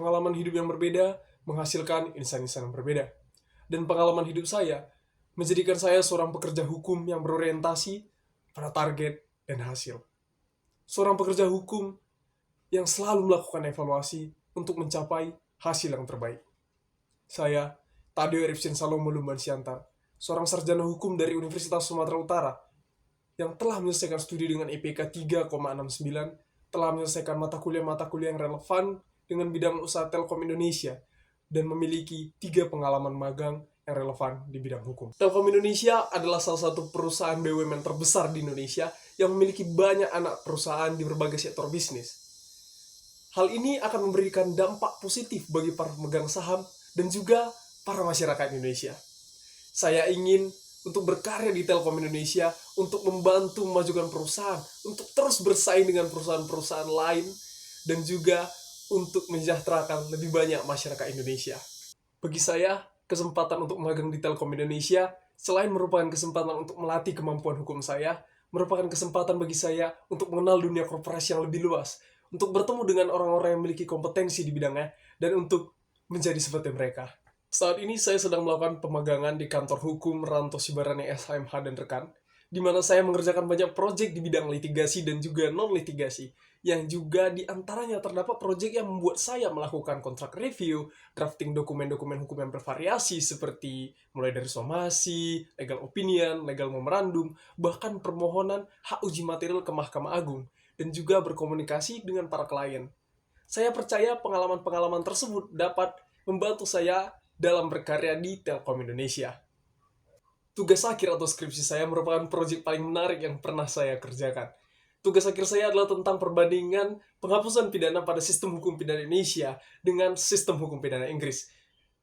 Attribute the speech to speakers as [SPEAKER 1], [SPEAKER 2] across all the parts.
[SPEAKER 1] Pengalaman hidup yang berbeda menghasilkan insan-insan yang berbeda. Dan pengalaman hidup saya menjadikan saya seorang pekerja hukum yang berorientasi pada target dan hasil. Seorang pekerja hukum yang selalu melakukan evaluasi untuk mencapai hasil yang terbaik. Saya, Tadeo Eripsin Salomo Lumban Siantar, seorang sarjana hukum dari Universitas Sumatera Utara yang telah menyelesaikan studi dengan IPK 3,69, telah menyelesaikan mata kuliah yang relevan dengan bidang usaha Telkom Indonesia, dan memiliki 3 pengalaman magang yang relevan di bidang hukum. Telkom Indonesia adalah salah satu perusahaan BUMN terbesar di Indonesia yang memiliki banyak anak perusahaan di berbagai sektor bisnis. Hal ini akan memberikan dampak positif bagi para pemegang saham dan juga para masyarakat Indonesia. Saya ingin untuk berkarya di Telkom Indonesia, untuk membantu memajukan perusahaan, untuk terus bersaing dengan perusahaan-perusahaan lain, dan juga untuk mensejahterakan lebih banyak masyarakat Indonesia. Bagi saya, kesempatan untuk magang di Telkom Indonesia, selain merupakan kesempatan untuk melatih kemampuan hukum saya, merupakan kesempatan bagi saya untuk mengenal dunia korporasi yang lebih luas, untuk bertemu dengan orang-orang yang memiliki kompetensi di bidangnya, dan untuk menjadi seperti mereka. Saat ini saya sedang melakukan pemagangan di kantor hukum Ranto Sibarani SHMH dan rekan, di mana saya mengerjakan banyak proyek di bidang litigasi dan juga non-litigasi, yang juga di antaranya terdapat proyek yang membuat saya melakukan kontrak review, drafting dokumen-dokumen hukum yang bervariasi seperti mulai dari somasi, legal opinion, legal memorandum, bahkan permohonan hak uji material ke Mahkamah Agung, dan juga berkomunikasi dengan para klien. Saya percaya pengalaman-pengalaman tersebut dapat membantu saya dalam berkarya di Telkom Indonesia. Tugas akhir atau skripsi saya merupakan proyek paling menarik yang pernah saya kerjakan. Tugas akhir saya adalah tentang perbandingan penghapusan pidana pada sistem hukum pidana Indonesia dengan sistem hukum pidana Inggris.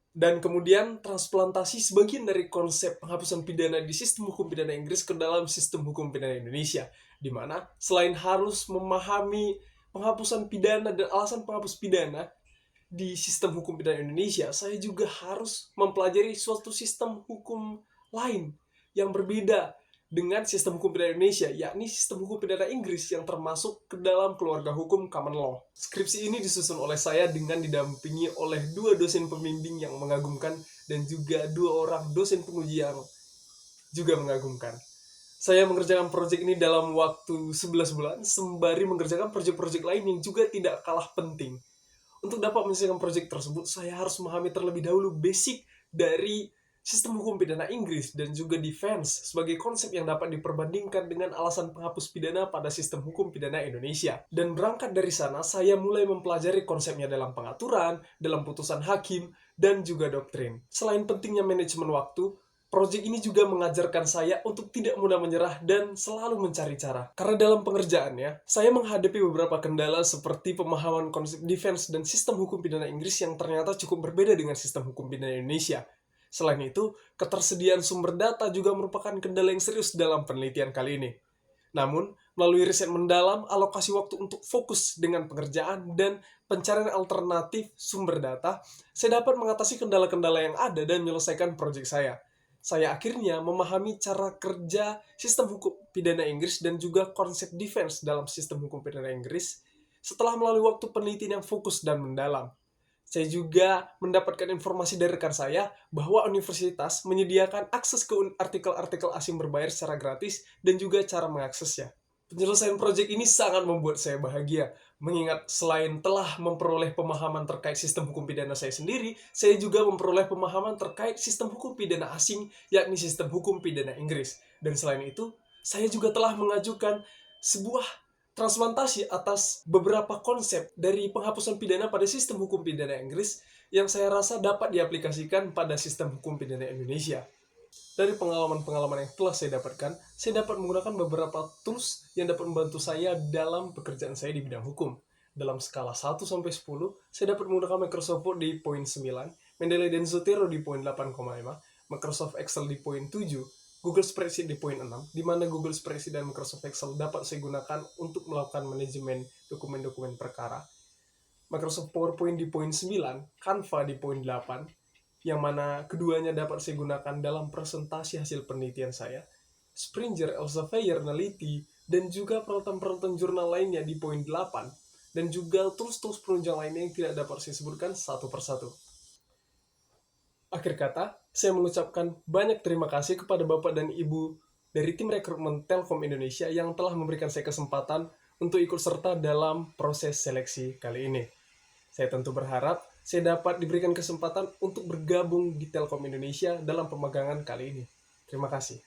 [SPEAKER 1] Dan kemudian transplantasi sebagian dari konsep penghapusan pidana di sistem hukum pidana Inggris ke dalam sistem hukum pidana Indonesia, di mana selain harus memahami penghapusan pidana dan alasan penghapus pidana di sistem hukum pidana Indonesia, saya juga harus mempelajari suatu sistem hukum lain yang berbeda dengan sistem hukum pidana Indonesia, yakni sistem hukum pidana Inggris yang termasuk ke dalam keluarga hukum common law. Skripsi ini disusun oleh saya dengan didampingi oleh 2 dosen pembimbing yang mengagumkan dan juga 2 orang dosen penguji yang juga mengagumkan. Saya mengerjakan proyek ini dalam waktu 11 bulan, sembari mengerjakan proyek-proyek lain yang juga tidak kalah penting. Untuk dapat menyelesaikan proyek tersebut, saya harus memahami terlebih dahulu basic dari sistem hukum pidana Inggris dan juga defense sebagai konsep yang dapat diperbandingkan dengan alasan penghapus pidana pada sistem hukum pidana Indonesia. Dan berangkat dari sana, saya mulai mempelajari konsepnya dalam pengaturan, dalam putusan hakim, dan juga doktrin. Selain pentingnya manajemen waktu, proyek ini juga mengajarkan saya untuk tidak mudah menyerah dan selalu mencari cara. Karena dalam pengerjaannya, saya menghadapi beberapa kendala seperti pemahaman konsep defense dan sistem hukum pidana Inggris yang ternyata cukup berbeda dengan sistem hukum pidana Indonesia. Selain itu, ketersediaan sumber data juga merupakan kendala yang serius dalam penelitian kali ini. Namun, melalui riset mendalam, alokasi waktu untuk fokus dengan pekerjaan, dan pencarian alternatif sumber data, saya dapat mengatasi kendala-kendala yang ada dan menyelesaikan proyek saya. Saya akhirnya memahami cara kerja sistem hukum pidana Inggris dan juga konsep defense dalam sistem hukum pidana Inggris setelah melalui waktu penelitian yang fokus dan mendalam. Saya juga mendapatkan informasi dari rekan saya bahwa universitas menyediakan akses ke artikel-artikel asing berbayar secara gratis dan juga cara mengaksesnya. Penyelesaian proyek ini sangat membuat saya bahagia, mengingat selain telah memperoleh pemahaman terkait sistem hukum pidana saya sendiri, saya juga memperoleh pemahaman terkait sistem hukum pidana asing, yakni sistem hukum pidana Inggris. Dan selain itu, saya juga telah mengajukan sebuah transplantasi atas beberapa konsep dari penghapusan pidana pada sistem hukum pidana Inggris yang saya rasa dapat diaplikasikan pada sistem hukum pidana Indonesia. Dari pengalaman-pengalaman yang telah saya dapatkan, saya dapat menggunakan beberapa tools yang dapat membantu saya dalam pekerjaan saya di bidang hukum. Dalam skala 1-10, saya dapat menggunakan Microsoft Word di poin 9, Mendeley dan Zotero di poin 8,5, Microsoft Excel di poin 7, Google Spreadsheet di poin 6, di mana Google Spreadsheet dan Microsoft Excel dapat saya gunakan untuk melakukan manajemen dokumen-dokumen perkara. Microsoft PowerPoint di poin 9, Canva di poin 8, yang mana keduanya dapat saya gunakan dalam presentasi hasil penelitian saya, Springer, Elsevier, Neliti, dan juga peralatan-peralatan jurnal lainnya di poin 8, dan juga tools-tools penunjang lainnya yang tidak dapat saya sebutkan satu persatu. Akhir kata, saya mengucapkan banyak terima kasih kepada Bapak dan Ibu dari tim rekrutmen Telkom Indonesia yang telah memberikan saya kesempatan untuk ikut serta dalam proses seleksi kali ini. Saya tentu berharap saya dapat diberikan kesempatan untuk bergabung di Telkom Indonesia dalam pemagangan kali ini. Terima kasih.